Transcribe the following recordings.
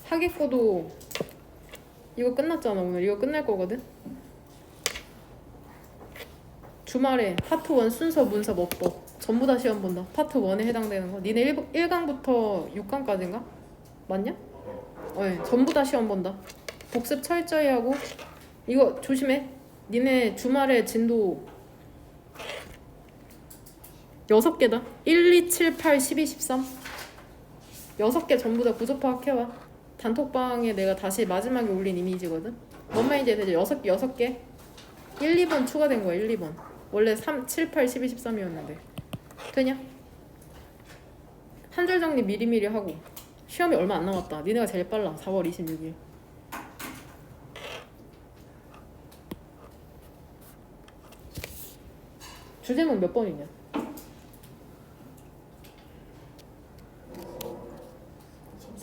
사기코도 이거 끝났잖아. 오늘 이거 끝날 거거든. 주말에 파트 1 순서 문서 뭐법 전부 다 시험 본다. 파트 1에 해당되는 거. 니네 1강부터 6강까지인가? 맞냐? 네, 전부 다 시험 본다. 복습 철저히 하고. 이거 조심해. 니네 주말에 진도 6개다. 1, 2, 7, 8, 12, 13 6개 전부 다 구조 파악해와. 단톡방에 내가 다시 마지막에 올린 이미지거든. 뭔 말인지 되지? 6개 1, 2번 추가된 거야. 1, 2번 원래 3, 7, 8, 12, 13이었는데 되냐? 한 줄 정리 미리미리 하고. 시험이 얼마 안 남았다. 니네가 제일 빨라. 4월 26일. 주제문 몇 번이냐?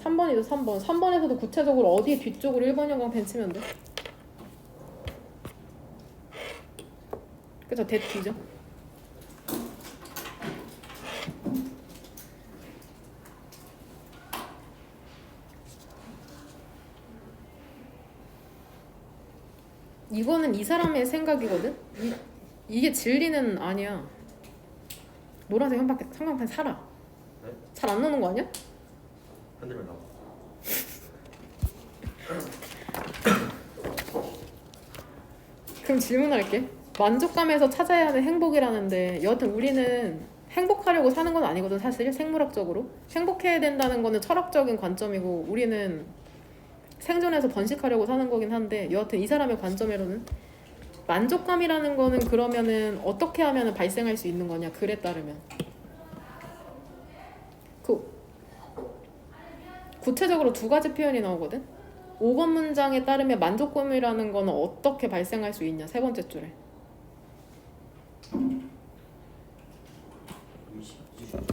3번이죠. 3번. 3번에서도 구체적으로 어디 뒤쪽으로 1번 영광 펜 치면 돼? 그쵸? 대뒤죠. 이거는 이 사람의 생각이거든? 이게 진리는 아니야. 노란색 형광펜 사라. 네? 잘 안 나오는 거 아니야? 흔들면 나와. 그럼 질문할게. 만족감에서 찾아야 하는 행복이라는데 여하튼 우리는 행복하려고 사는 건 아니거든. 사실 생물학적으로 행복해야 된다는 거는 철학적인 관점이고 우리는 생존해서 번식하려고 사는 거긴 한데 여하튼 이 사람의 관점으로는 만족감이라는 거는 그러면은 어떻게 하면 발생할 수 있는 거냐. 글에 따르면 구체적으로 두 가지 표현이 나오거든. 5번 문장에 따르면 만족감이라는 거는 어떻게 발생할 수 있냐. 세 번째 줄에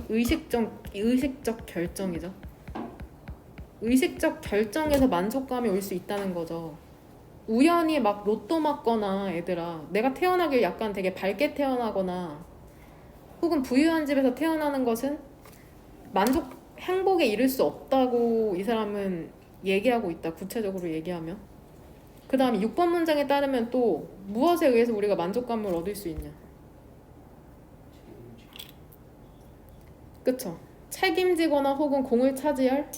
의식적 결정이죠. 의식적 결정에서 만족감이 올 수 있다는 거죠. 우연히 막 로또 맞거나 얘들아 내가 태어나길 약간 되게 밝게 태어나거나 혹은 부유한 집에서 태어나는 것은 행복에 이를 수 없다고 이 사람은 얘기하고 있다. 구체적으로 얘기하면. 그 다음에 6번 문장에 따르면 또 무엇에 의해서 우리가 만족감을 얻을 수 있냐. 그쵸? 책임지거나 혹은 공을 차지할.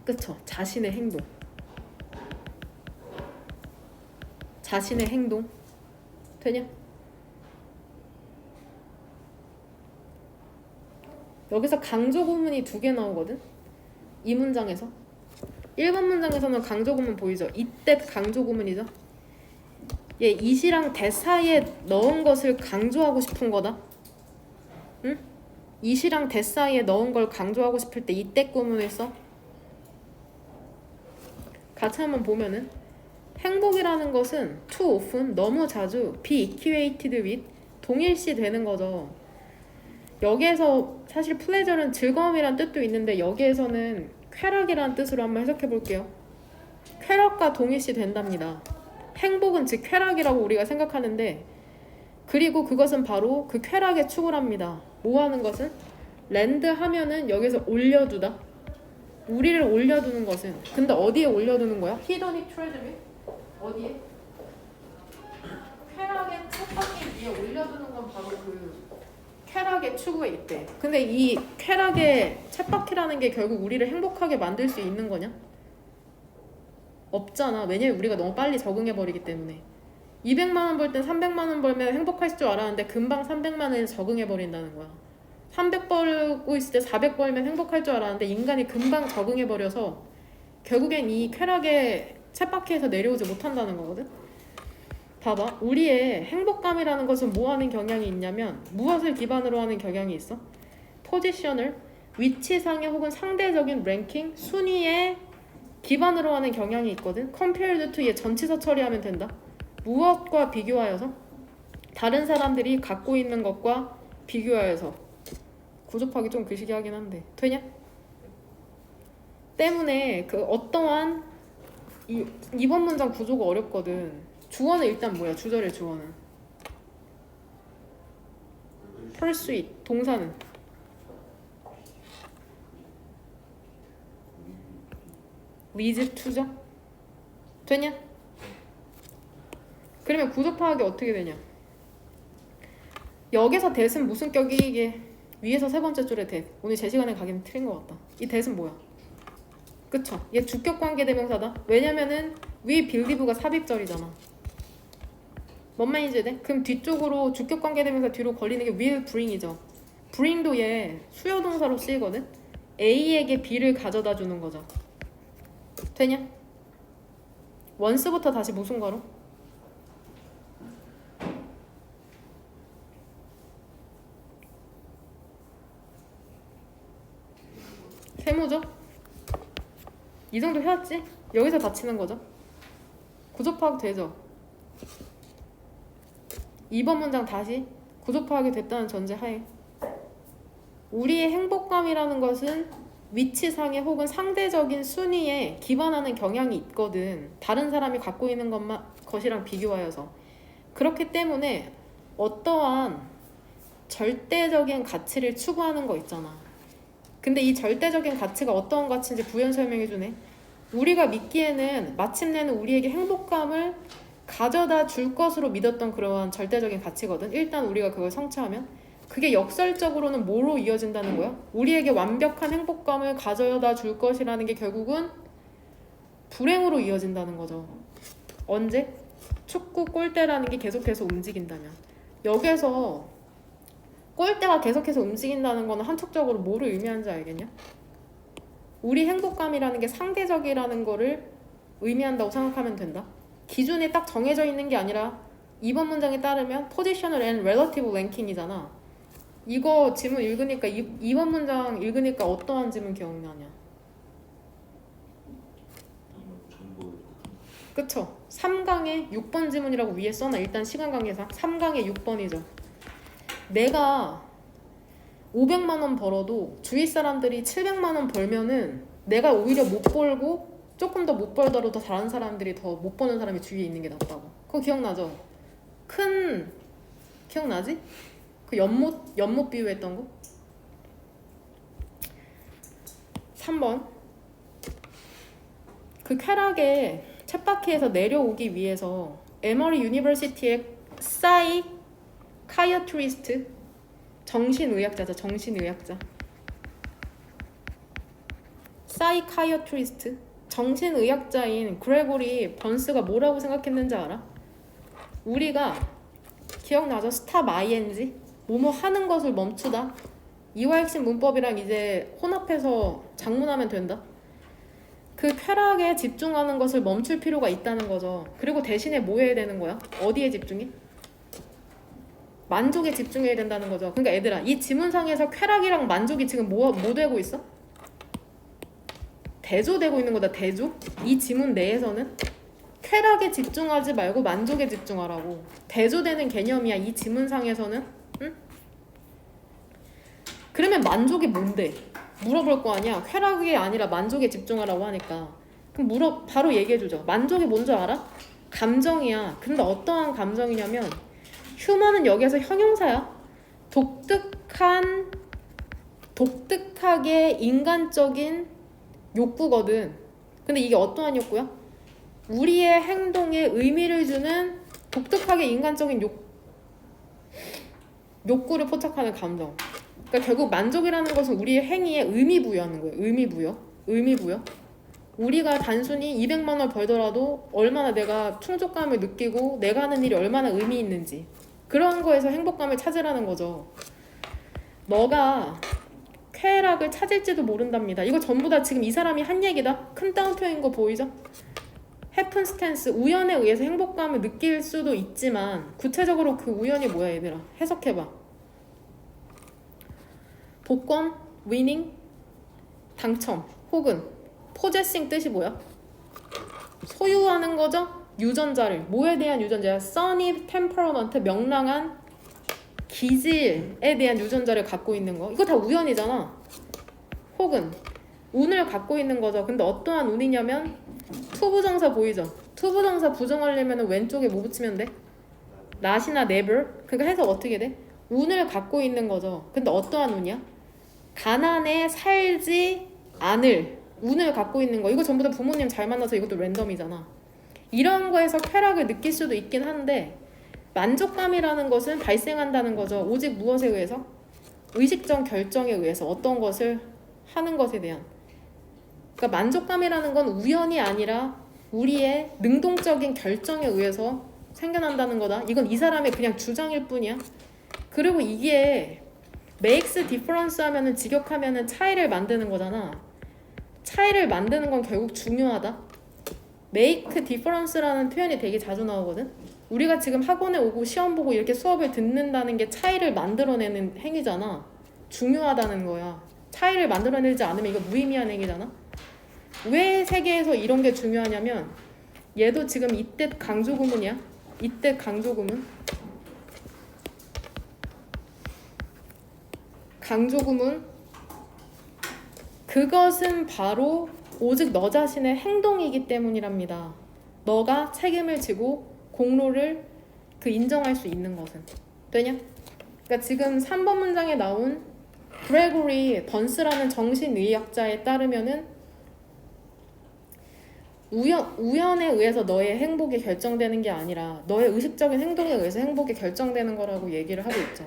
그쵸? 자신의 행동. 자신의 행동. 되냐? 여기서 강조 구문이 2개 나오거든? 이 문장에서 1번 문장에서는 강조 구문 보이죠? 이때 강조 구문이죠? 얘 이시랑 대사에 넣은 것을 강조하고 싶은 거다. 응? 이시랑 대사에 넣은 걸 강조하고 싶을 때 이때 구문을 써. 같이 한번 보면은 행복이라는 것은 too often 너무 자주 be equated with 동일시 되는 거죠. 여기에서 사실 pleasure는 즐거움이란 뜻도 있는데 여기에서는 쾌락이라는 뜻으로 한번 해석해 볼게요. 쾌락과 동일시 된답니다. 행복은 즉 쾌락이라고 우리가 생각하는데 그리고 그것은 바로 그 쾌락의 추구랍니다. 뭐 하는 것은? 랜드 하면은 여기서 올려두다. 우리를 올려두는 것은 근데 어디에 올려두는 거야? 히더니 트레저리? 어디에? 쾌락의 쳇바퀴 위에 올려두는 건 바로 그 쾌락의 추구에 있대. 근데 이 쾌락의 쳇바퀴라는 게 결국 우리를 행복하게 만들 수 있는 거냐? 없잖아. 왜냐면 우리가 너무 빨리 적응해버리기 때문에. 200만 원 벌 땐 300만 원 벌면 행복할 줄 알았는데 금방 300만 원에 적응해버린다는 거야. 300 벌고 있을 때 400 벌면 행복할 줄 알았는데 인간이 금방 적응해버려서 결국엔 이 쾌락의 쳇바퀴에서 내려오지 못한다는 거거든. 봐봐. 우리의 행복감이라는 것은 뭐 하는 경향이 있냐면 무엇을 기반으로 하는 경향이 있어? 포지셔널, 위치상의 혹은 상대적인 랭킹, 순위에 기반으로 하는 경향이 있거든. compared to 얘 전치사 처리하면 된다. 무엇과 비교하여서? 다른 사람들이 갖고 있는 것과 비교하여서. 구조파기 좀 그시기하긴 한데 되냐? 때문에 그 어떠한 이번 문장 구조가 어렵거든. 주어는 일단 뭐야? 주절의 주어는 pursuit. 동사는 leads to죠? 되냐? 그러면 구조 파악이 어떻게 되냐? 여기서 that은 무슨 격이 이게 위에서 세 번째 줄에 that. 오늘 제 시간에 가기는 틀린 것 같다. 이 that은 뭐야? 그쵸? 얘 주격 관계 대명사다. 왜냐면은 위 believe가 삽입절이잖아. 뭔 말인지 돼? 그럼 뒤쪽으로 주격 관계 대명사 뒤로 걸리는 게 will bring이죠. bring도 얘 수요 동사로 쓰이거든. A에게 B를 가져다 주는 거죠. 되냐? once부터 다시 무슨 가로? 세모죠? 이 정도 해왔지? 여기서 다치는 거죠. 구조 파악 되죠? 2번 문장 다시 구조 파악이 됐다는 전제 하에 우리의 행복감이라는 것은 위치상의 혹은 상대적인 순위에 기반하는 경향이 있거든. 다른 사람이 갖고 있는 것이랑 비교하여서. 그렇기 때문에 어떠한 절대적인 가치를 추구하는 거 있잖아. 근데 이 절대적인 가치가 어떠한 가치인지 부연 설명해주네. 우리가 믿기에는 마침내는 우리에게 행복감을 가져다 줄 것으로 믿었던 그러한 절대적인 가치거든. 일단 우리가 그걸 성취하면 그게 역설적으로는 뭐로 이어진다는 거야? 우리에게 완벽한 행복감을 가져다 줄 것이라는 게 결국은 불행으로 이어진다는 거죠. 언제? 축구 골대라는 게 계속해서 움직인다면. 여기서 골대가 계속해서 움직인다는 거는 한쪽적으로 뭐를 의미하는지 알겠냐? 우리 행복감이라는 게 상대적이라는 거를 의미한다고 생각하면 된다. 기준이 딱 정해져 있는 게 아니라 2번 문장에 따르면 positional and relative ranking이잖아. 이거 지문 읽으니까 2번 문장 읽으니까 어떠한 지문 기억나냐? 그쵸? 3강에 6번 지문이라고 위에 써놔. 일단 시간 관계상 3강에 6번이죠. 내가 500만 원 벌어도 주위 사람들이 700만 원 벌면은 내가 오히려 못 벌고 조금 더 못 벌더라도 더 다른 사람들이 더 못 버는 사람이 주위에 있는 게 낫다고. 그거 기억나죠? 기억나지? 그 연못 비유했던 거? 3번. 그 쾌락의 쳇바퀴에서 내려오기 위해서 에머리 유니버시티의 사이카이어트리스트 정신의학자죠. 정신의학자. 사이카이어트리스트 정신의학자인 그레고리 번스가 뭐라고 생각했는지 알아? 우리가 기억나죠? 스탑 ing 뭐뭐 하는 것을 멈추다. 이와 핵심 문법이랑 이제 혼합해서 작문하면 된다. 그 쾌락에 집중하는 것을 멈출 필요가 있다는 거죠. 그리고 대신에 뭐 해야 되는 거야? 어디에 집중해? 만족에 집중해야 된다는 거죠. 그러니까 얘들아, 이 지문상에서 쾌락이랑 만족이 지금 뭐 되고 있어? 대조되고 있는 거다. 대조? 이 지문 내에서는 쾌락에 집중하지 말고 만족에 집중하라고. 대조되는 개념이야. 이 지문상에서는. 응? 그러면 만족이 뭔데? 물어볼 거 아니야. 쾌락이 아니라 만족에 집중하라고 하니까. 그럼 바로 얘기해주죠. 만족이 뭔지 알아? 감정이야. 근데 어떠한 감정이냐면 휴먼은 여기에서 형용사야. 독특하게 인간적인 욕구거든. 근데 이게 어떠한 욕구야? 우리의 행동에 의미를 주는 독특하게 인간적인 욕구를 포착하는 감정. 그러니까 결국 만족이라는 것은 우리의 행위에 의미 부여하는 거예요. 의미 부여. 우리가 단순히 200만 원 벌더라도 얼마나 내가 충족감을 느끼고 내가 하는 일이 얼마나 의미 있는지 그런 거에서 행복감을 찾으라는 거죠. 너가 쾌락을 찾을지도 모른답니다. 이거 전부 다 지금 이 사람이 한 얘기다. 큰 따옴표인 거 보이죠? 해픈스탠스, 우연에 의해서 행복감을 느낄 수도 있지만 구체적으로 그 우연이 뭐야 얘들아? 해석해봐. 복권, 위닝, 당첨, 혹은 포제싱 뜻이 뭐야? 소유하는 거죠? 유전자를. 뭐에 대한 유전자야? sunny temperament, 명랑한 기질에 대한 유전자를 갖고 있는 거. 이거 다 우연이잖아. 혹은 운을 갖고 있는 거죠. 근데 어떠한 운이냐면 투부정사 보이죠? 투부정사 부정하려면 왼쪽에 뭐 붙이면 돼? not이나 never. 그러니까 해석 어떻게 돼? 운을 갖고 있는 거죠. 근데 어떠한 운이야? 가난에 살지 않을 운을 갖고 있는 거 이거 전부 다 부모님 잘 만나서 이것도 랜덤이잖아. 이런 거에서 쾌락을 느낄 수도 있긴 한데 만족감이라는 것은 발생한다는 거죠. 오직 무엇에 의해서? 의식적 결정에 의해서 어떤 것을 하는 것에 대한. 그러니까 만족감이라는 건 우연이 아니라 우리의 능동적인 결정에 의해서 생겨난다는 거다. 이건 이 사람의 그냥 주장일 뿐이야. 그리고 이게 makes difference 하면은 직역하면은 차이를 만드는 거잖아. 차이를 만드는 건 결국 중요하다. make difference라는 표현이 되게 자주 나오거든. 우리가 지금 학원에 오고 시험 보고 이렇게 수업을 듣는다는 게 차이를 만들어내는 행위잖아. 중요하다는 거야. 차이를 만들어내지 않으면 이거 무의미한 행위잖아. 왜 세계에서 이런 게 중요하냐면 얘도 지금 이때 강조구문이야. 이때 강조구문. 강조구문. 그것은 바로 오직 너 자신의 행동이기 때문이랍니다. 너가 책임을 지고 공로를 인정할 수 있는 것은. 되냐? 그러니까 지금 3번 문장에 나온 그레고리 던스라는 정신의학자에 따르면은 우연에 의해서 너의 행복이 결정되는 게 아니라 너의 의식적인 행동에 의해서 행복이 결정되는 거라고 얘기를 하고 있죠.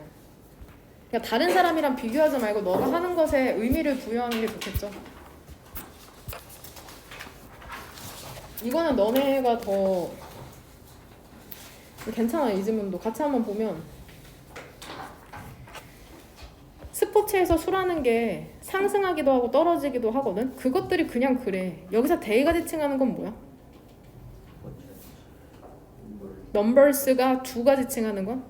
그러니까 다른 사람이랑 비교하지 말고 너가 하는 것에 의미를 부여하는 게 좋겠죠. 이거는 너네가 더 괜찮아. 이 질문도 같이 한번 보면 스포츠에서 수라는 게 상승하기도 하고 떨어지기도 하거든. 그것들이 그냥 그래. 여기서 대의가 지칭하는 건 뭐야? 넘버스가 두가 지칭하는 건?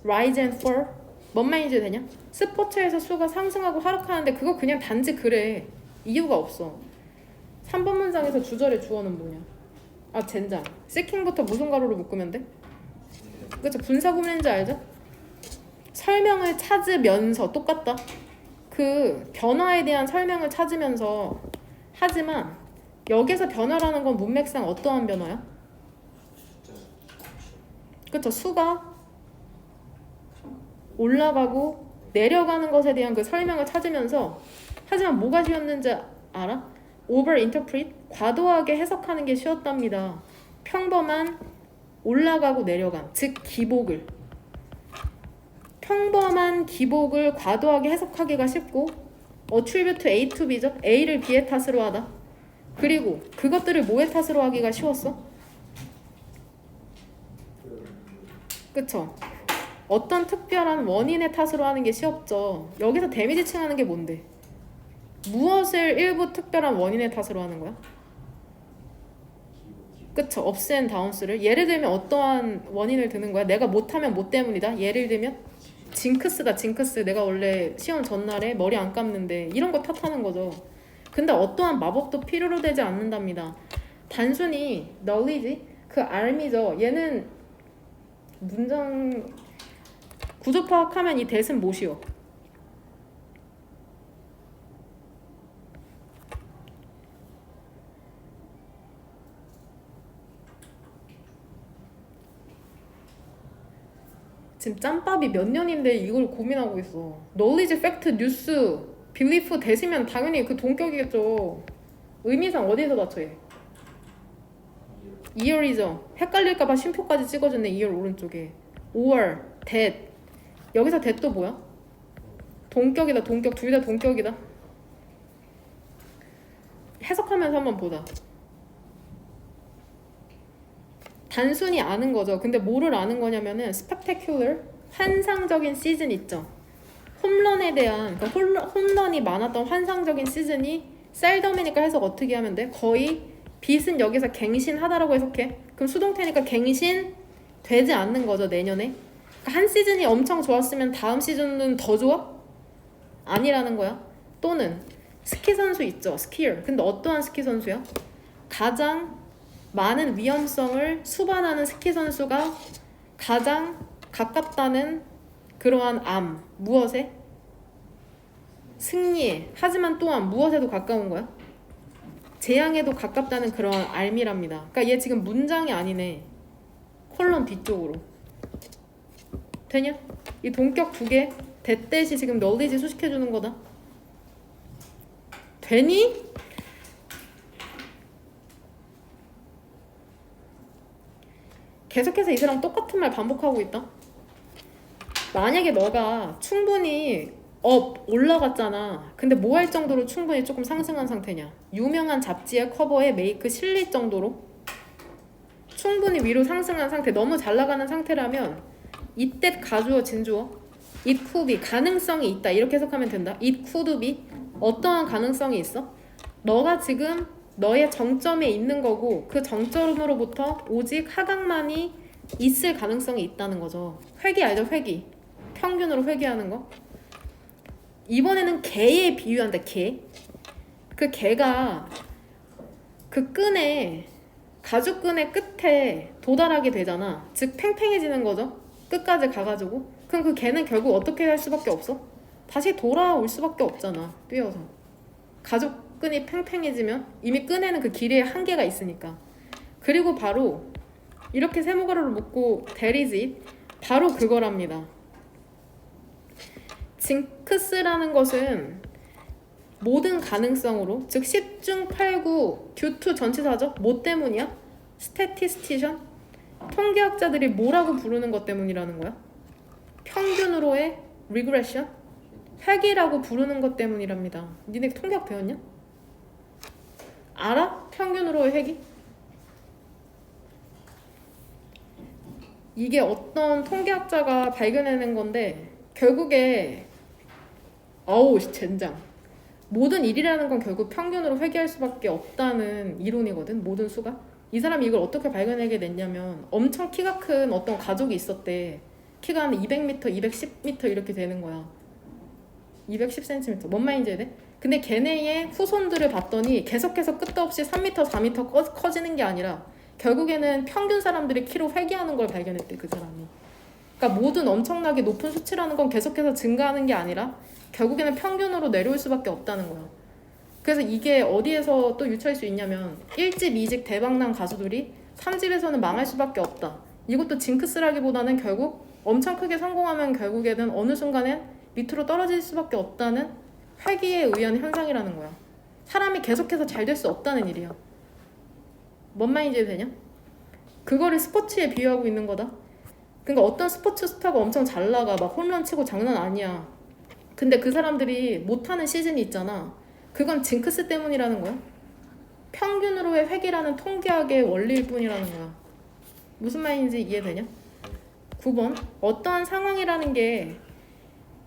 rise and fall? 뭔 말인지 되냐? 스포츠에서 수가 상승하고 하락하는데 그거 그냥 단지 그래. 이유가 없어. 3번 문장에서 주절의 주어는 뭐냐? 아 젠장. seeking부터 무슨 가로로 묶으면 돼? 그쵸? 분사구문인지 알죠? 설명을 찾으면서 똑같다. 그 변화에 대한 설명을 찾으면서 하지만 여기서 변화라는 건 문맥상 어떠한 변화야? 그쵸? 수가 올라가고 내려가는 것에 대한 그 설명을 찾으면서 하지만 뭐가 쉬웠는지 알아? over-interpret? 과도하게 해석하는 게 쉬웠답니다. 평범한 올라가고 내려감, 즉 기복을 평범한 기복을 과도하게 해석하기가 쉽고 attribute A to B죠. A를 B의 탓으로 하다. 그리고 그것들을 뭐의 탓으로 하기가 쉬웠어? 그쵸? 어떤 특별한 원인의 탓으로 하는 게 쉬웠죠. 여기서 데미지 칭하는 게 뭔데? 무엇을 일부 특별한 원인의 탓으로 하는 거야? 그쵸? 업스 앤 다운스를 예를 들면 어떠한 원인을 드는 거야? 내가 못하면 뭐 때문이다? 예를 들면 징크스다. 징크스. 내가 원래 시험 전날에 머리 안 감는데 이런 거 탓하는 거죠. 근데 어떠한 마법도 필요로 되지 않는답니다. 단순히 knowledge, 그 알미죠. 얘는 문장 구조 파악하면 이 대은 못이요. 지금 짬밥이 몇 년인데 이걸 고민하고 있어. knowledge, fact, news, belief 대시면 당연히 그 동격이겠죠. 의미상 어디에서 맞춰 얘? 2열이죠. 헷갈릴까봐 쉼표까지 찍어줬네. 2열 오른쪽에. 5월, that. 여기서 that도 뭐야? 동격이다. 동격. 둘 다 동격이다. 해석하면서 한번 보자. 단순히 아는 거죠. 근데 뭐를 아는 거냐면은 spectacular, 환상적인 시즌 있죠. 홈런에 대한, 그러니까 홈런이 많았던 환상적인 시즌이 셀덤이니까 해석 어떻게 하면 돼? 거의 빛은 여기서 갱신하다라고 해석해. 그럼 수동태니까 갱신 되지 않는 거죠. 내년에. 그러니까 한 시즌이 엄청 좋았으면 다음 시즌은 더 좋아? 아니라는 거야. 또는 스키 선수 있죠. 스키어. 근데 어떠한 스키 선수야? 가장 많은 위험성을 수반하는 스키 선수가 가장 가깝다는 그러한 암. 무엇에? 승리에. 하지만 또한 무엇에도 가까운 거야? 재앙에도 가깝다는 그러한 알미랍니다. 그러니까 얘 지금 문장이 아니네. 콜론 뒤쪽으로. 되냐? 이 동격 두 개. 대댓이 지금 knowledge 수식해주는 거다. 되니? 계속해서 이 사람 똑같은 말 반복하고 있다. 만약에 너가 충분히 올라갔잖아. 근데 뭐 할 정도로 충분히 조금 상승한 상태냐? 유명한 잡지의 커버에 메이크 실릴 정도로 충분히 위로 상승한 상태, 너무 잘 나가는 상태라면 이때 가주어 진주어 it could be 가능성이 있다 이렇게 해석하면 된다. it could be 어떠한 가능성이 있어? 너가 지금 너의 정점에 있는 거고 그 정점으로부터 오직 하강만이 있을 가능성이 있다는 거죠. 회귀 알죠? 회귀. 평균으로 회귀하는 거. 이번에는 개에 비유한다. 개. 그 개가 그 끈에 가죽끈의 끝에 도달하게 되잖아. 즉 팽팽해지는 거죠. 끝까지 가가지고. 그럼 그 개는 결국 어떻게 할 수밖에 없어? 다시 돌아올 수밖에 없잖아. 뛰어서. 가죽끈이 팽팽해지면 이미 끈에는 그 길이의 한계가 있으니까. 그리고 바로 이렇게 세모가루를 묶고 대리짓 바로 그거랍니다. 징크스라는 것은 모든 가능성으로 즉 10중 8구 듀투 전치사죠? 뭐 때문이야? 스태티스티션? 통계학자들이 뭐라고 부르는 것 때문이라는 거야? 평균으로의 리그레션? 회귀라고 부르는 것 때문이랍니다. 니네 통계학 배웠냐? 알아? 평균으로의 회귀? 이게 어떤 통계학자가 발견해낸 건데 결국에 어우 젠장 모든 일이라는 건 결국 평균으로 회귀할 수밖에 없다는 이론이거든. 모든 수가. 이 사람이 이걸 어떻게 발견하게 됐냐면 엄청 키가 큰 어떤 가족이 있었대. 키가 한 200m, 210m 이렇게 되는 거야. 210cm. 뭔 말인지 돼? 근데 걔네의 후손들을 봤더니 계속해서 끝도 없이 3m, 4m 커지는 게 아니라 결국에는 평균 사람들의 키로 회귀하는 걸 발견했대. 그 사람이. 그러니까 모든 엄청나게 높은 수치라는 건 계속해서 증가하는 게 아니라 결국에는 평균으로 내려올 수밖에 없다는 거야. 그래서 이게 어디에서 또 유추할 수 있냐면 1집, 2집 대박난 가수들이 3집에서는 망할 수밖에 없다. 이것도 징크스라기보다는 결국 엄청 크게 성공하면 결국에는 어느 순간엔 밑으로 떨어질 수밖에 없다는 회귀에 의한 현상이라는 거야. 사람이 계속해서 잘 될 수 없다는 일이야. 뭔 말인지 되냐? 그거를 스포츠에 비유하고 있는 거다. 그러니까 어떤 스포츠 스타가 엄청 잘 나가 막 홈런 치고 장난 아니야. 근데 그 사람들이 못하는 시즌이 있잖아. 그건 징크스 때문이라는 거야. 평균으로의 회귀라는 통계학의 원리일 뿐이라는 거야. 무슨 말인지 이해되냐? 9번 어떠한 상황이라는 게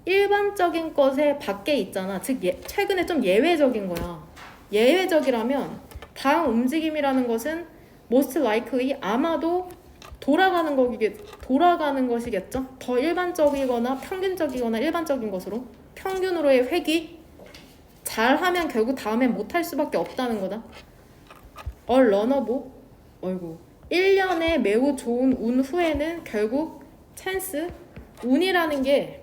일반적인 것의 밖에 있잖아. 즉 최근에 좀 예외적인 거야. 예외적이라면 다음 움직임이라는 것은 most likely 아마도 돌아가는 것이겠죠. 더 일반적이거나 평균적이거나 일반적인 것으로 평균으로의 회귀 잘하면 결국 다음엔 못할 수밖에 없다는 거다. 러너보 어이구 1년에 매우 좋은 운 후에는 결국 찬스 운이라는 게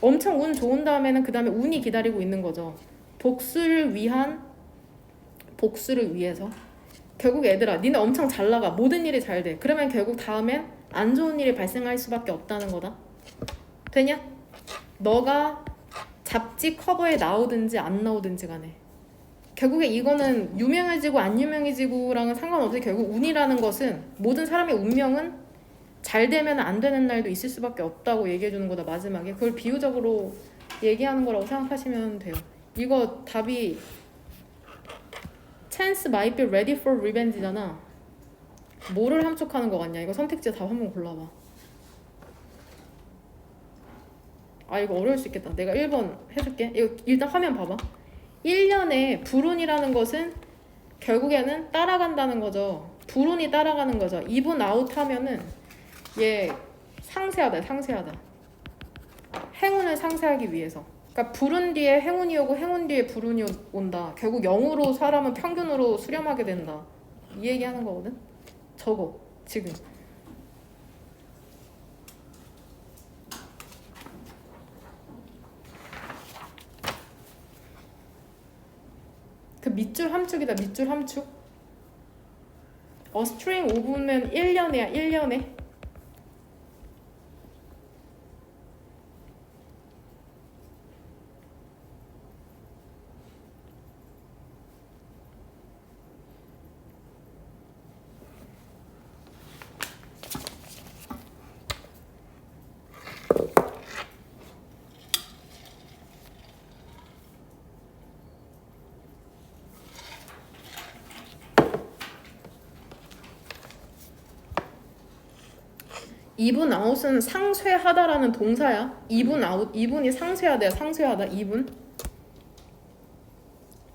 엄청 운 좋은 다음에는 그 다음에 운이 기다리고 있는 거죠. 복수를 위해서 결국 얘들아 니네 엄청 잘 나가 모든 일이 잘 돼. 그러면 결국 다음엔 안 좋은 일이 발생할 수밖에 없다는 거다. 되냐? 너가 잡지 커버에 나오든지 안 나오든지 간에 결국에 이거는 유명해지고 안 유명해지고랑은 상관없이 결국 운이라는 것은 모든 사람의 운명은 잘 되면 안 되는 날도 있을 수밖에 없다고 얘기해 주는 거다. 마지막에 그걸 비유적으로 얘기하는 거라고 생각하시면 돼요. 이거 답이 Chance might be ready for revenge잖아. 뭐를 함축하는 거 같냐? 이거 선택지 답 한번 골라봐. 아 이거 어려울 수 있겠다. 내가 1번 해줄게. 이거 일단 화면 봐봐. 1년에 불운이라는 것은 결국에는 따라간다는 거죠. 불운이 따라가는 거죠. 2분 아웃 하면은 얘 상쇄하다. 행운을 상쇄하기 위해서. 그러니까 불운 뒤에 행운이 오고 행운 뒤에 불운이 온다. 결국 0으로 사람은 평균으로 수렴하게 된다. 이 얘기하는 거거든. 저거 지금. 그 밑줄 함축이다. 밑줄 함축. 스트링 5분면 1년이야. 1년에. 이분 아웃은 상쇄하다라는 동사야. 이분 아웃, 이분이 상쇄하다야. 상쇄하다. 이분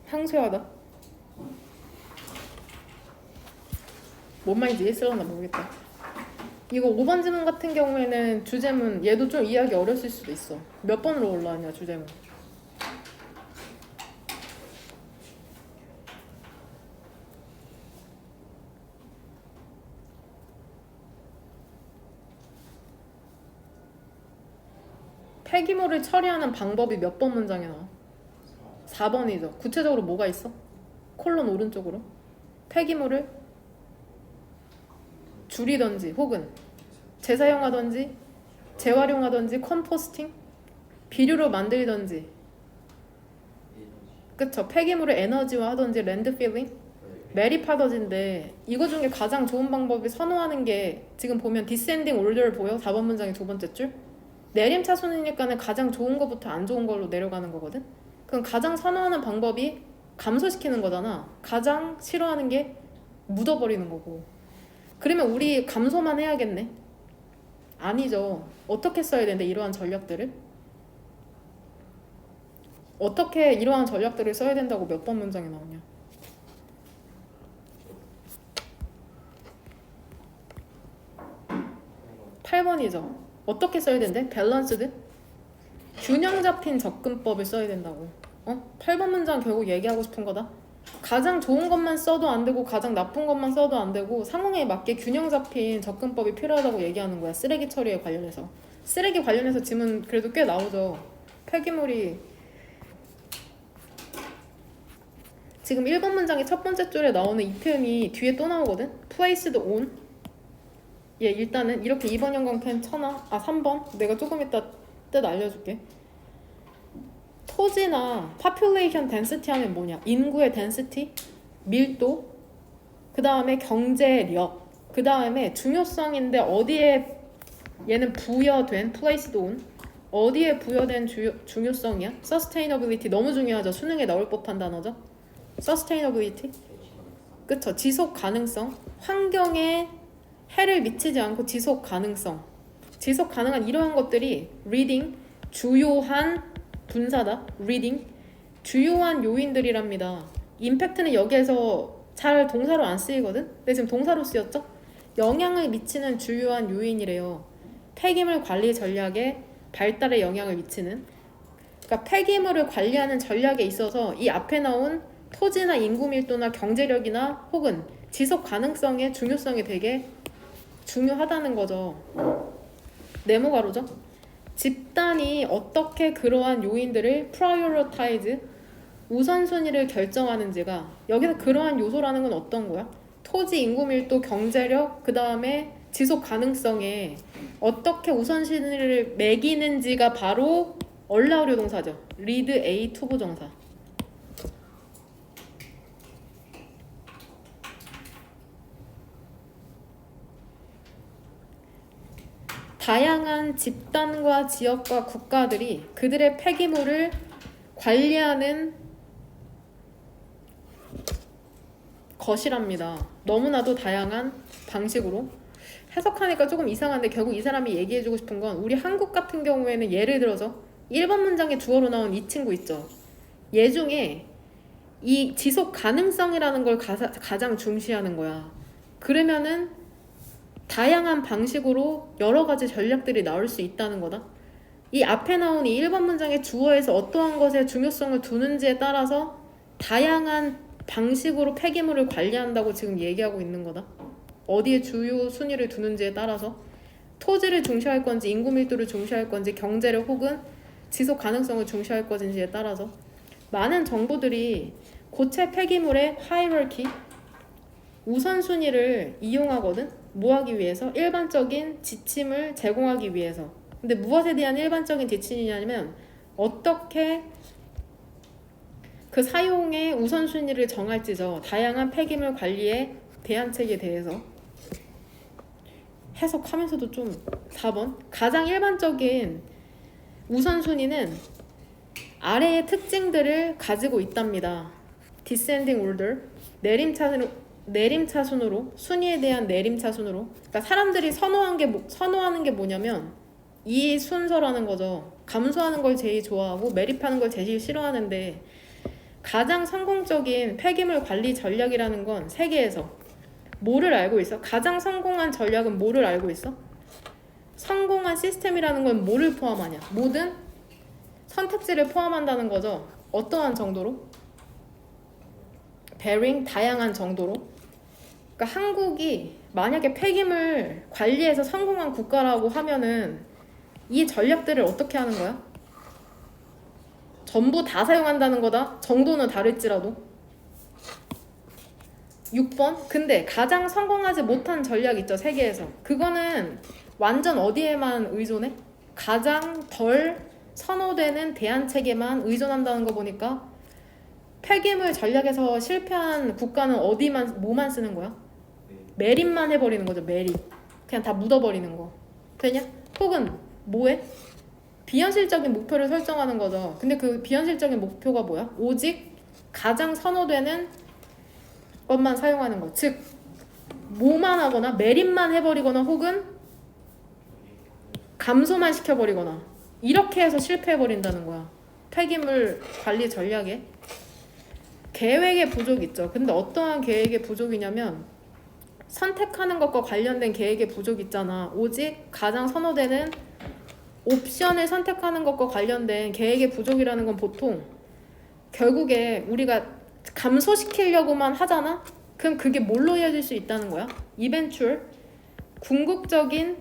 상쇄하다. 뭔 말인지 이해했을려나 모르겠다. 이거 5번 지문 같은 경우에는 주제문 얘도 좀 이해하기 어렸을 수도 있어. 몇 번으로 올라왔냐 주제문. 폐기물을 처리하는 방법이 몇 번 문장에 나와? 4번이죠. 구체적으로 뭐가 있어? 콜론 오른쪽으로 폐기물을 줄이던지 혹은 재사용하던지 재활용하던지 컴포스팅 비료로 만들던지 그쵸. 폐기물을 에너지화하던지 랜드필링 매립하던지인데 이거 중에 가장 좋은 방법이 선호하는 게 지금 보면 디센딩 올더를 보여? 4번 문장의 두 번째 줄 내림차순이니까는 가장 좋은 것부터 안 좋은 걸로 내려가는 거거든. 그럼 가장 선호하는 방법이 감소시키는 거잖아. 가장 싫어하는 게 묻어버리는 거고. 그러면 우리 감소만 해야겠네? 아니죠. 어떻게 써야 되는데 이러한 전략들을? 어떻게 이러한 전략들을 써야 된다고 몇 번 문장에 나오냐? 8번이죠. 어떻게 써야 된대? 밸런스드? 균형 잡힌 접근법을 써야 된다고. 8번 문장 결국 얘기하고 싶은 거다. 가장 좋은 것만 써도 안 되고 가장 나쁜 것만 써도 안 되고 상황에 맞게 균형 잡힌 접근법이 필요하다고 얘기하는 거야. 쓰레기 처리에 관련해서. 쓰레기 관련해서 지문 그래도 꽤 나오죠. 폐기물이 지금 1번 문장의 첫 번째 줄에 나오는 이 표현이 뒤에 또 나오거든. placed on. 예, 일단은 이렇게 2번 형광펜 쳐놔. 3번. 내가 조금 이따 뜻 알려줄게. 토지나 population density 하면 뭐냐? 인구의 density, 밀도, 그 다음에 경제력, 그 다음에 중요성인데 어디에 얘는 부여된 placed on 어디에 부여된 중요성이야? sustainability 너무 중요하죠. 수능에 나올 법한 단어죠. sustainability 그쵸. 지속 가능성 환경에 해를 미치지 않고 지속 가능성 지속 가능한 이러한 것들이 reading 주요한 분사다. reading 주요한 요인들이랍니다. 임팩트는 여기에서 잘 동사로 안 쓰이거든? 근데 지금 동사로 쓰였죠? 영향을 미치는 주요한 요인이래요. 폐기물 관리 전략에 발달에 영향을 미치는 그러니까 폐기물을 관리하는 전략에 있어서 이 앞에 나온 토지나 인구 밀도나 경제력이나 혹은 지속 가능성의 중요성이 되게 중요하다는 거죠. 네모가로죠. 집단이 어떻게 그러한 요인들을 prioritize 우선순위를 결정하는지가 여기서 그러한 요소라는 건 어떤 거야? 토지, 인구 밀도, 경제력, 그 다음에 지속 가능성에 어떻게 우선순위를 매기는지가 바로 얼라우류 동사죠. lead A 투부정사. 다양한 집단과 지역과 국가들이 그들의 폐기물을 관리하는 것이랍니다. 너무나도 다양한 방식으로 해석하니까 조금 이상한데 결국 이 사람이 얘기해주고 싶은 건 우리 한국 같은 경우에는 예를 들어서 1번 문장에 주어로 나온 이 친구 있죠. 얘 중에 이 지속 가능성이라는 걸 가장 중시하는 거야. 그러면은 다양한 방식으로 여러 가지 전략들이 나올 수 있다는 거다. 이 앞에 나온 이 1번 문장의 주어에서 어떠한 것에 중요성을 두는지에 따라서 다양한 방식으로 폐기물을 관리한다고 지금 얘기하고 있는 거다. 어디에 주요 순위를 두는지에 따라서 토지를 중시할 건지 인구 밀도를 중시할 건지 경제력 혹은 지속 가능성을 중시할 것인지에 따라서 많은 정보들이 고체 폐기물의 하이럴키 우선순위를 이용하거든. 뭐 하기 위해서? 일반적인 지침을 제공하기 위해서. 근데 무엇에 대한 일반적인 지침이냐면 어떻게 그 사용의 우선순위를 정할지죠. 다양한 폐기물 관리의 대안책에 대해서 해석하면서도 좀 4번 가장 일반적인 우선순위는 아래의 특징들을 가지고 있답니다. Descending order 내림차순 내림차순으로 순위에 대한 내림차순으로 그러니까 사람들이 선호하는 게 뭐냐면 이 순서라는 거죠. 감소하는 걸 제일 좋아하고 매립하는 걸 제일 싫어하는데 가장 성공적인 폐기물 관리 전략이라는 건 세계에서 뭐를 알고 있어? 가장 성공한 전략은 뭐를 알고 있어? 성공한 시스템이라는 건 뭐를 포함하냐? 모든 선택지를 포함한다는 거죠. 어떠한 정도로? 베링 다양한 정도로. 그러니까 한국이 만약에 폐기물 관리에서 성공한 국가라고 하면은 이 전략들을 어떻게 하는 거야? 전부 다 사용한다는 거다. 정도는 다를지라도. 6번. 근데 가장 성공하지 못한 전략 있죠, 세계에서. 그거는 완전 어디에만 의존해? 가장 덜 선호되는 대안책에만 의존한다는 거 보니까 폐기물 전략에서 실패한 국가는 뭐만 쓰는 거야? 매립만 해버리는 거죠. 매립. 그냥 다 묻어버리는 거. 되냐? 혹은 뭐해? 비현실적인 목표를 설정하는 거죠. 근데 그 비현실적인 목표가 뭐야? 오직 가장 선호되는 것만 사용하는 거. 즉 뭐만 하거나 매립만 해버리거나 혹은 감소만 시켜버리거나 이렇게 해서 실패해버린다는 거야. 폐기물 관리 전략에 계획의 부족 있죠. 근데 어떠한 계획의 부족이냐면 선택하는 것과 관련된 계획의 부족 있잖아. 오직 가장 선호되는 옵션을 선택하는 것과 관련된 계획의 부족이라는 건 보통 결국에 우리가 감소시키려고만 하잖아? 그럼 그게 뭘로 이어질 수 있다는 거야? 이벤추얼 궁극적인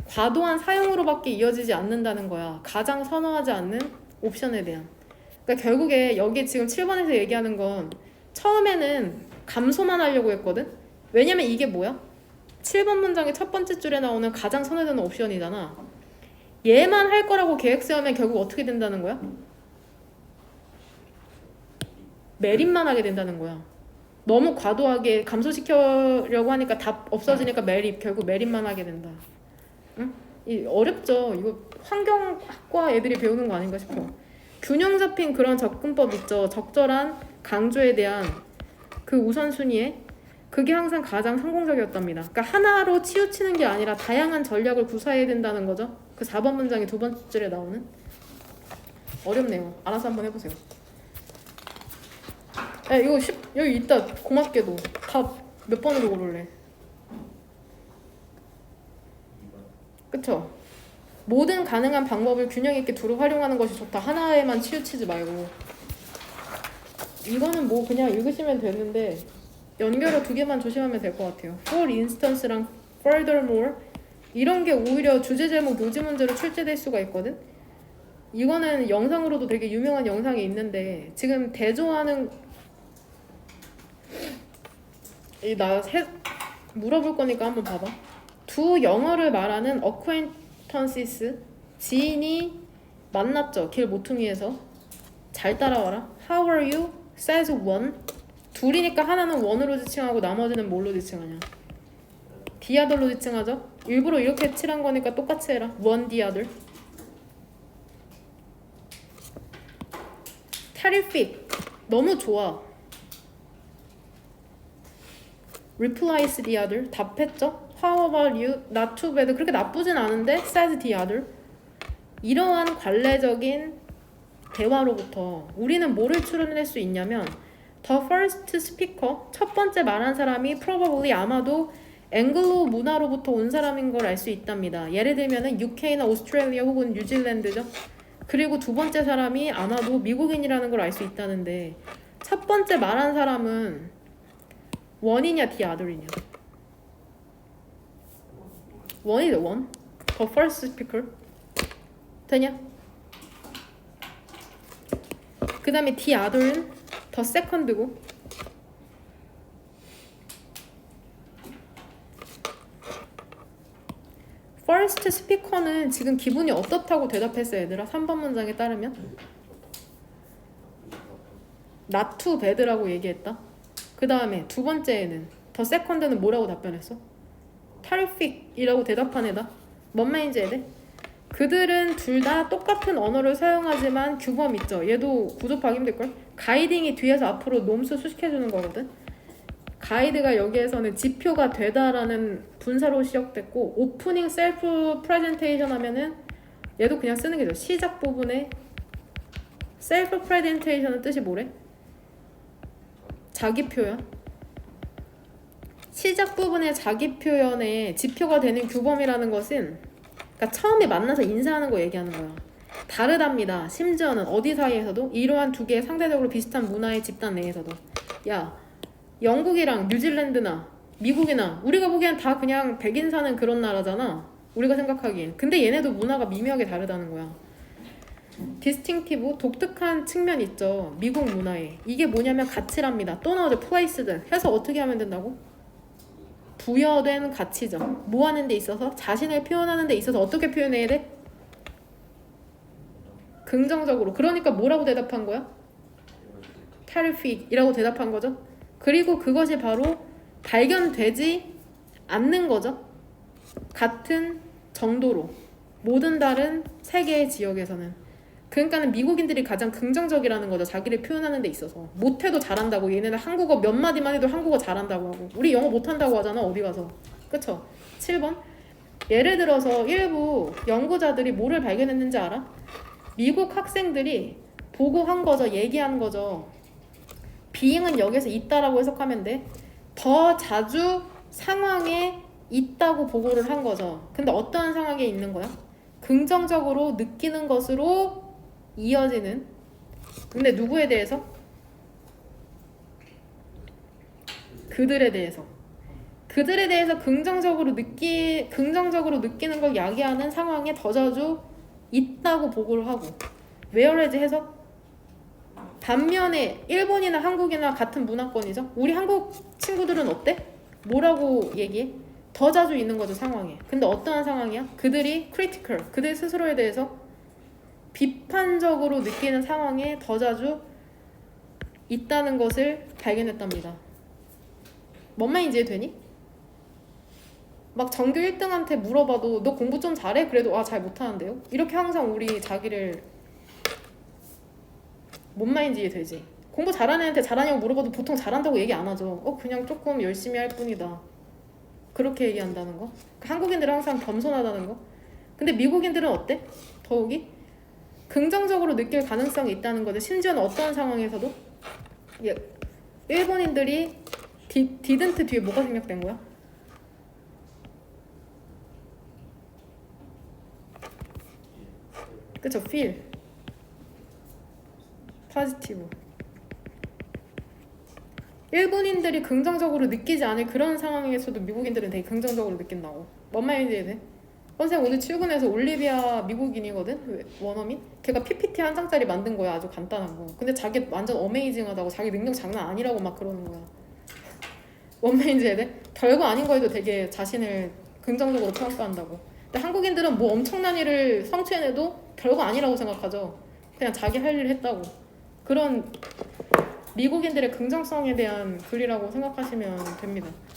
과도한 사용으로밖에 이어지지 않는다는 거야. 가장 선호하지 않는 옵션에 대한. 그러니까 결국에 여기 지금 7번에서 얘기하는 건 처음에는 감소만 하려고 했거든? 왜냐면 이게 뭐야? 7번 문장의 첫 번째 줄에 나오는 가장 선호되는 옵션이잖아. 얘만 할 거라고 계획 세우면 결국 어떻게 된다는 거야? 매립만 하게 된다는 거야. 너무 과도하게 감소시키려고 하니까 다 없어지니까 결국 매립만 하게 된다. 응? 어렵죠. 이거 환경학과 애들이 배우는 거 아닌가 싶어. 균형 잡힌 그런 접근법 있죠. 적절한 강조에 대한 그 우선순위에 그게 항상 가장 성공적이었답니다. 그러니까 하나로 치우치는 게 아니라 다양한 전략을 구사해야 된다는 거죠. 그 4번 문장이 두 번째 줄에 나오는. 어렵네요. 알아서 한번 해보세요. 야, 이거 여기 있다. 고맙게도 답 몇 번으로 고를래? 그쵸? 모든 가능한 방법을 균형 있게 두루 활용하는 것이 좋다. 하나에만 치우치지 말고. 이거는 뭐 그냥 읽으시면 되는데 연결어 두 개만 조심하면 될 것 같아요. For instance랑 furthermore 이런 게 오히려 주제 제목 요지 문제로 출제될 수가 있거든. 이거는 영상으로도 되게 유명한 영상이 있는데 지금 대조하는 물어볼 거니까 한번 봐봐. 두 영어를 말하는 acquaintances 지인이 만났죠. 길 모퉁이에서. 잘 따라와라. How are you? says one. 둘이니까 하나는 one으로 지칭하고 나머지는 뭘로 지칭하냐? the other로 지칭하죠. 일부러 이렇게 칠한 거니까 똑같이 해라. one the other. terrific. 너무 좋아. replies the other. 답했죠. How about you? Not too bad. 그렇게 나쁘진 않은데 says the other. 이러한 관례적인 대화로부터 우리는 뭐를 추론할 수 있냐면 the first speaker, 첫 번째 말한 사람이 probably 아마도 앵글로 문화로부터 온 사람인 걸 알 수 있답니다. 예를 들면은 UK나 오스트레일리아 혹은 뉴질랜드죠. 그리고 두 번째 사람이 아마도 미국인이라는 걸 알 수 있다는데 첫 번째 말한 사람은 원이냐 the other이냐? 원이죠. 원. The first speaker. 되냐? 그 다음에 the other는 the second고 first speaker는 지금 기분이 어떻다고 대답했어요, 얘들아? 3번 문장에 따르면 not too bad라고 얘기했다. 그 다음에 두 번째에는 the second는 뭐라고 답변했어? terrific이라고 대답한 애다. 뭔 말인지 해야 돼? 그들은 둘 다 똑같은 언어를 사용하지만 규범 있죠. 얘도 구조파기 힘들걸? 가이딩이 뒤에서 앞으로 nom수 수식해주는 거거든. 가이드가 여기에서는 지표가 되다라는 분사로 시작됐고 오프닝 셀프 프레젠테이션 하면은 얘도 그냥 쓰는 게죠. 시작 부분에 셀프 프레젠테이션은 뜻이 뭐래? 자기 표현. 시작 부분의 자기 표현에 지표가 되는 규범이라는 것은 그러니까 처음에 만나서 인사하는 거 얘기하는 거야. 다르답니다. 심지어는 어디 사이에서도 이러한 두 개의 상대적으로 비슷한 문화의 집단 내에서도 야 영국이랑 뉴질랜드나 미국이나 우리가 보기엔 다 그냥 백인 사는 그런 나라잖아. 우리가 생각하기엔. 근데 얘네도 문화가 미묘하게 다르다는 거야. 디스팅티브 독특한 측면 있죠. 미국 문화에. 이게 뭐냐면 가치랍니다. 또 나오죠. 플레이스드 해서 어떻게 하면 된다고? 부여된 가치죠. 뭐 하는 데 있어서? 자신을 표현하는 데 있어서 어떻게 표현해야 돼? 긍정적으로. 그러니까 뭐라고 대답한 거야? terrific이라고 대답한 거죠. 그리고 그것이 바로 발견되지 않는 거죠. 같은 정도로 모든 다른 세계의 지역에서는. 그러니까는 미국인들이 가장 긍정적이라는 거죠. 자기를 표현하는 데 있어서. 못해도 잘한다고. 얘네는 한국어 몇 마디만 해도 한국어 잘한다고 하고. 우리 영어 못한다고 하잖아. 어디 가서. 그쵸? 7번. 예를 들어서 일부 연구자들이 뭐를 발견했는지 알아? 미국 학생들이 보고 한 거죠. 얘기한 거죠. being은 여기서 있다라고 해석하면 돼. 더 자주 상황에 있다고 보고를 한 거죠. 근데 어떠한 상황에 있는 거야? 긍정적으로 느끼는 것으로 이어지는. 근데 누구에 대해서? 그들에 대해서. 그들에 대해서 긍정적으로 느끼는 걸 야기하는 상황에 더 자주 있다고 보고를 하고. whereas 해석? 반면에 일본이나 한국이나 같은 문화권이죠. 우리 한국 친구들은 어때? 뭐라고 얘기해? 더 자주 있는 거죠, 상황에. 근데 어떠한 상황이야? 그들이 critical, 그들 스스로에 대해서 비판적으로 느끼는 상황에 더 자주 있다는 것을 발견했답니다. 뭔 말인지 이해되니? 막 전교 1등한테 물어봐도 너 공부 좀 잘해? 그래도 잘 못하는데요? 이렇게 항상 우리 자기를 뭔 말인지 이해되지? 공부 잘하는 애한테 잘하냐고 물어봐도 보통 잘한다고 얘기 안 하죠. 그냥 조금 열심히 할 뿐이다. 그렇게 얘기한다는 거. 한국인들은 항상 겸손하다는 거. 근데 미국인들은 어때? 더욱이 긍정적으로 느낄 가능성이 있다는 거죠. 심지어는 어떠한 상황에서도 일본인들이 didn't 뒤에 뭐가 생략된 거야? 그쵸? feel positive. 일본인들이 긍정적으로 느끼지 않을 그런 상황에서도 미국인들은 되게 긍정적으로 느낀다고. 뭔 말인지 이해돼? 선생님 오늘 출근해서 올리비아 미국인이거든? 원어민? 걔가 PPT 한 장짜리 만든 거야. 아주 간단한 거. 근데 자기 완전 어메이징하다고 자기 능력 장난 아니라고 막 그러는 거야. 뭔 말인지 이해돼? 별거 아닌 거에도 되게 자신을 긍정적으로 평가한다고. 근데 한국인들은 뭐 엄청난 일을 성취해내도 별거 아니라고 생각하죠. 그냥 자기 할 일 했다고. 그런 미국인들의 긍정성에 대한 글이라고 생각하시면 됩니다.